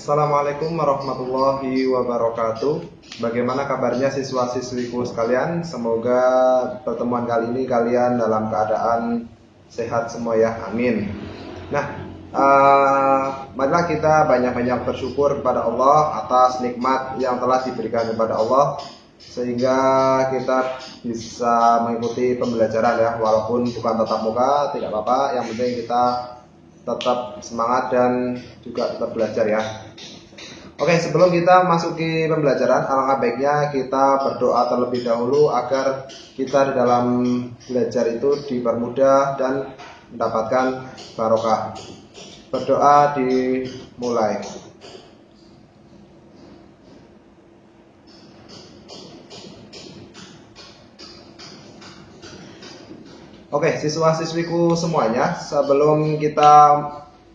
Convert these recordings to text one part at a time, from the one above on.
Assalamualaikum warahmatullahi wabarakatuh. Bagaimana kabarnya siswa-siswiku sekalian? Semoga pertemuan kali ini kalian dalam keadaan sehat semua ya, amin. Nah, marilah kita banyak-banyak bersyukur kepada Allah atas nikmat yang telah diberikan kepada Allah, sehingga kita bisa mengikuti pembelajaran ya, walaupun bukan tatap muka, tidak apa-apa. Yang penting kita tetap semangat dan juga tetap belajar ya. Oke, sebelum kita masuki pembelajaran, alangkah baiknya kita berdoa terlebih dahulu agar kita di dalam belajar itu dipermudah dan mendapatkan barokah. Berdoa dimulai. Oke, siswa-siswiku semuanya, sebelum kita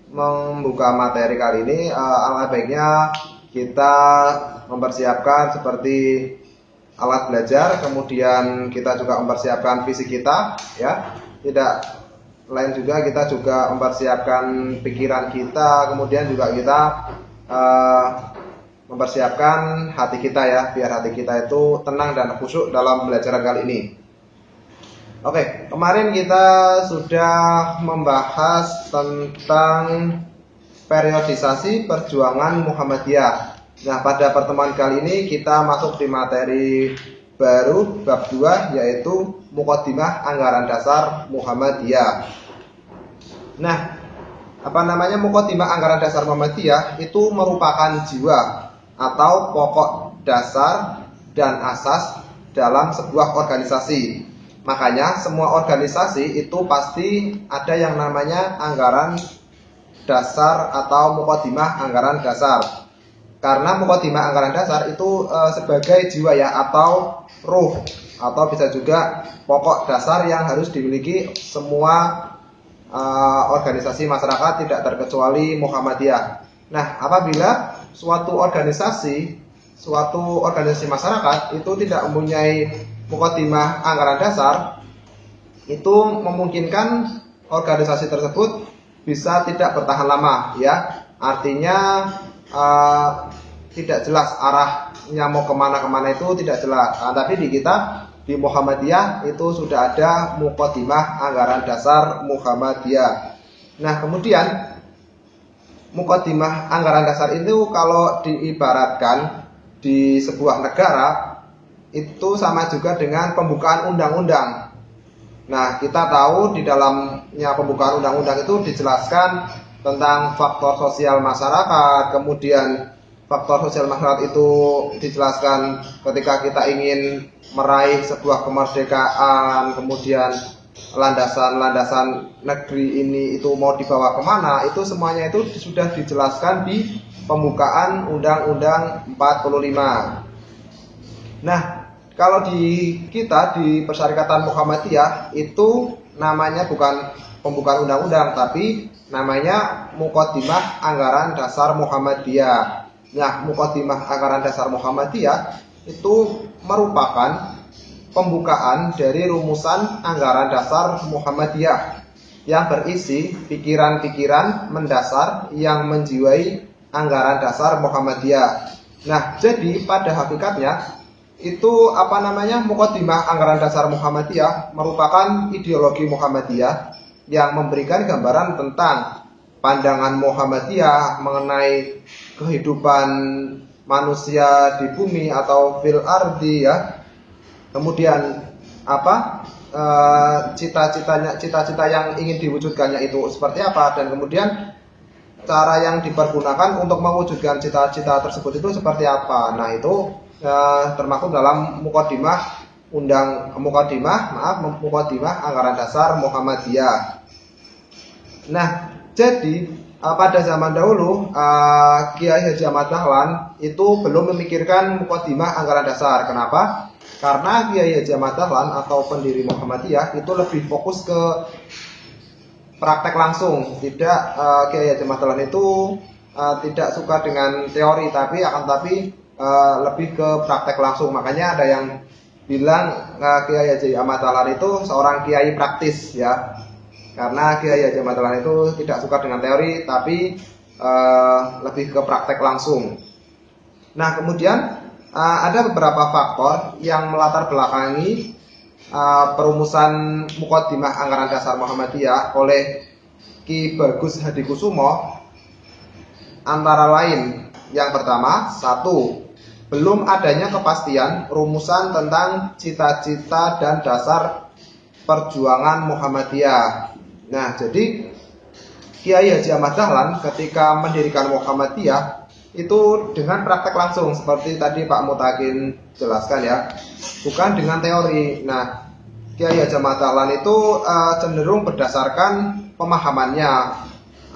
membuka materi kali ini, alangkah baiknya kita mempersiapkan seperti alat belajar, kemudian kita juga mempersiapkan fisik kita, ya. Tidak lain juga, kita juga mempersiapkan pikiran kita, kemudian juga kita mempersiapkan hati kita ya, biar hati kita itu tenang dan khusyuk dalam pembelajaran kali ini. Oke, kemarin kita sudah membahas tentang periodisasi perjuangan Muhammadiyah. Nah, pada pertemuan kali ini kita masuk di materi baru, bab 2, yaitu Muqaddimah Anggaran Dasar Muhammadiyah. Nah, Muqaddimah Anggaran Dasar Muhammadiyah itu merupakan jiwa atau pokok dasar dan asas dalam sebuah organisasi. Makanya semua organisasi itu pasti ada yang namanya anggaran dasar atau muqaddimah anggaran dasar. Karena muqaddimah anggaran dasar itu sebagai jiwa ya, atau ruh, atau bisa juga pokok dasar yang harus dimiliki semua organisasi masyarakat, tidak terkecuali Muhammadiyah. Nah, apabila suatu organisasi masyarakat itu tidak mempunyai muqaddimah anggaran dasar, itu memungkinkan organisasi tersebut bisa tidak bertahan lama ya. Artinya tidak jelas arahnya mau kemana-kemana, itu tidak jelas. Nah, tapi di kita di Muhammadiyah itu sudah ada muqaddimah anggaran dasar Muhammadiyah. Nah, kemudian muqaddimah anggaran dasar itu kalau diibaratkan di sebuah negara itu sama juga dengan pembukaan undang-undang. Nah, kita tahu di dalamnya pembukaan undang-undang itu dijelaskan tentang faktor sosial masyarakat. Kemudian faktor sosial masyarakat itu dijelaskan ketika kita ingin meraih sebuah kemerdekaan, kemudian landasan-landasan negeri ini itu mau dibawa kemana, itu semuanya itu sudah dijelaskan di pembukaan Undang-Undang 45. Nah, kalau di kita di Persyarikatan Muhammadiyah itu namanya bukan pembukaan undang-undang, tapi namanya Muqaddimah Anggaran Dasar Muhammadiyah. Nah, Muqaddimah Anggaran Dasar Muhammadiyah itu merupakan pembukaan dari rumusan Anggaran Dasar Muhammadiyah yang berisi pikiran-pikiran mendasar yang menjiwai Anggaran Dasar Muhammadiyah. Nah, jadi pada hakikatnya itu Muqaddimah Anggaran Dasar Muhammadiyah merupakan ideologi Muhammadiyah yang memberikan gambaran tentang pandangan Muhammadiyah mengenai kehidupan manusia di bumi atau fil ardi ya. Kemudian cita-cita yang ingin diwujudkannya itu seperti apa, dan kemudian cara yang dipergunakan untuk mewujudkan cita-cita tersebut itu seperti apa. Nah, itu termasuk dalam muqaddimah Anggaran Dasar Muhammadiyah. Nah, jadi pada zaman dahulu Kiai Haji Ahmad Dahlan itu belum memikirkan muqaddimah anggaran dasar. Kenapa? Karena Kiai Haji Ahmad Dahlan atau pendiri Muhammadiyah itu lebih fokus ke praktek langsung. Tidak, Kiai Haji Ahmad Dahlan itu tidak suka dengan teori, tapi lebih ke praktek langsung. Makanya ada yang bilang Kiai Haji Ahmad Dahlan itu seorang kiai praktis ya. Karena Kiai Haji Ahmad Dahlan itu tidak suka dengan teori, tapi lebih ke praktek langsung. Nah, kemudian ada beberapa faktor yang melatar belakangi perumusan Muqaddimah Anggaran Dasar Muhammadiyah oleh Ki Bagus Hadikusumo. Antara lain, yang pertama, satu, belum adanya kepastian rumusan tentang cita-cita dan dasar perjuangan Muhammadiyah. Nah, jadi Kiai Haji Ahmad Dahlan ketika mendirikan Muhammadiyah itu dengan praktek langsung seperti tadi Pak Mutakin jelaskan ya, bukan dengan teori. Nah, Kiai Haji Ahmad Dahlan itu cenderung berdasarkan pemahamannya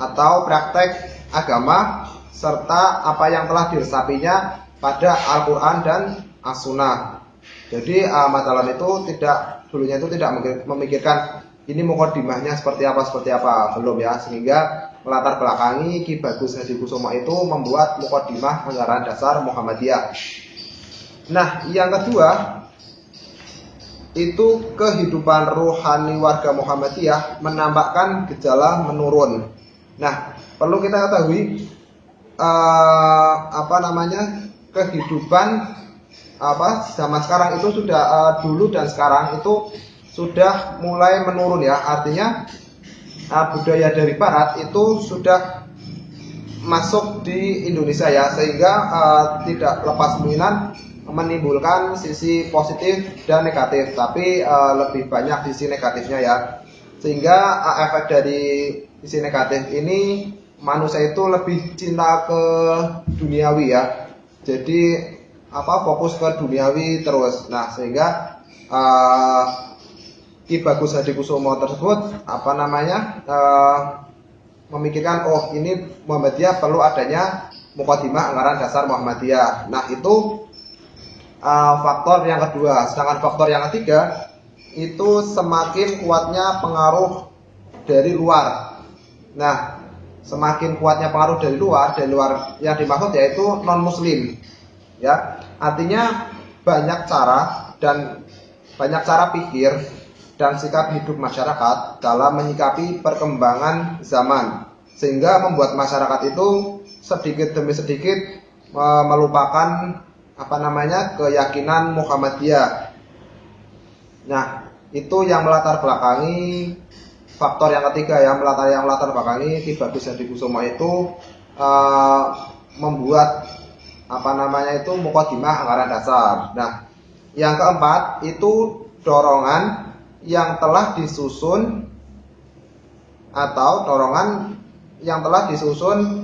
atau praktek agama serta apa yang telah diresapinya pada Al-Quran dan As-Sunnah. Jadi Ahmad Dahlan itu dulunya itu tidak memikirkan ini muqaddimahnya seperti apa, belum ya, sehingga melatar belakangi Ki Bagus Hadikusumo itu membuat Muqaddimah Anggaran Dasar Muhammadiyah. Nah, yang kedua itu kehidupan rohani warga Muhammadiyah menampakkan gejala menurun. Nah, perlu kita ketahui kehidupan zaman sekarang itu sudah dulu dan sekarang itu sudah mulai menurun ya. Artinya budaya dari barat itu sudah masuk di Indonesia ya, sehingga tidak lepas kemungkinan menimbulkan sisi positif dan negatif, tapi lebih banyak sisi negatifnya ya. Sehingga efek dari sisi negatif ini manusia itu lebih cinta ke duniawi ya. Jadi fokus ke duniawi terus. Nah, sehingga Ki Bagus Hadikusumo tersebut memikirkan ini Muhammadiyah perlu adanya Muqaddimah Anggaran Dasar Muhammadiyah. Nah, itu faktor yang kedua. Sedangkan faktor yang ketiga itu semakin kuatnya pengaruh dari luar. Nah, semakin kuatnya pengaruh dari luar yang dimaksud yaitu non muslim ya. Artinya banyak cara pikir dan sikap hidup masyarakat dalam menyikapi perkembangan zaman, sehingga membuat masyarakat itu sedikit demi sedikit melupakan keyakinan Muhammadiyah. Nah, itu yang melatar belakangi faktor yang ketiga yang melatar belakangi Ki Bagus Hadikusumo itu membuat Muqaddimah Anggaran Dasar. Nah, yang keempat itu dorongan yang telah disusun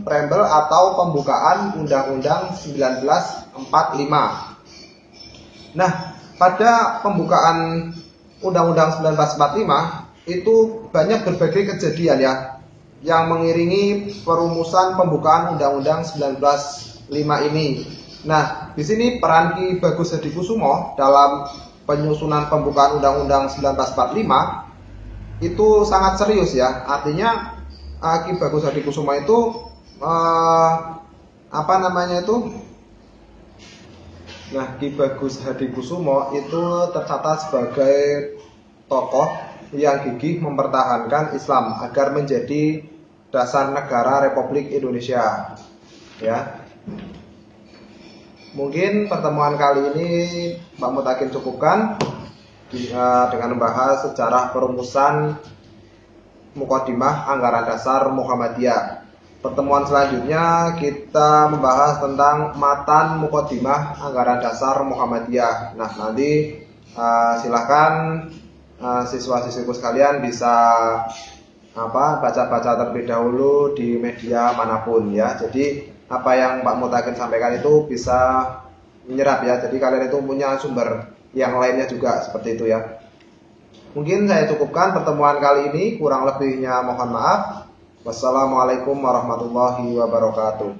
preambel atau pembukaan Undang-Undang 1945. Nah, pada pembukaan Undang-Undang 1945 itu banyak berbagai kejadian ya yang mengiringi perumusan pembukaan Undang-Undang 1945 ini. Nah, di sini peran Ki Bagus Hadikusumo dalam penyusunan pembukaan Undang-Undang 1945 itu sangat serius ya. Artinya Ki Bagus Hadikusumo itu Ki Bagus Hadikusumo itu tercatat sebagai tokoh yang gigih mempertahankan Islam agar menjadi dasar negara Republik Indonesia ya. Mungkin pertemuan kali ini Pak Mutakin cukupkan dengan membahas sejarah perumusan Muqaddimah Anggaran Dasar Muhammadiyah. Pertemuan selanjutnya kita membahas tentang matan Muqaddimah Anggaran Dasar Muhammadiyah. Nah, nanti silakan siswa-siswiku sekalian bisa baca-baca terlebih dahulu di media manapun ya. Jadi apa yang Pak Mutakin sampaikan itu bisa menyerap ya. Jadi kalian itu punya sumber yang lainnya juga seperti itu ya. Mungkin saya cukupkan pertemuan kali ini, kurang lebihnya mohon maaf. Wassalamualaikum warahmatullahi wabarakatuh.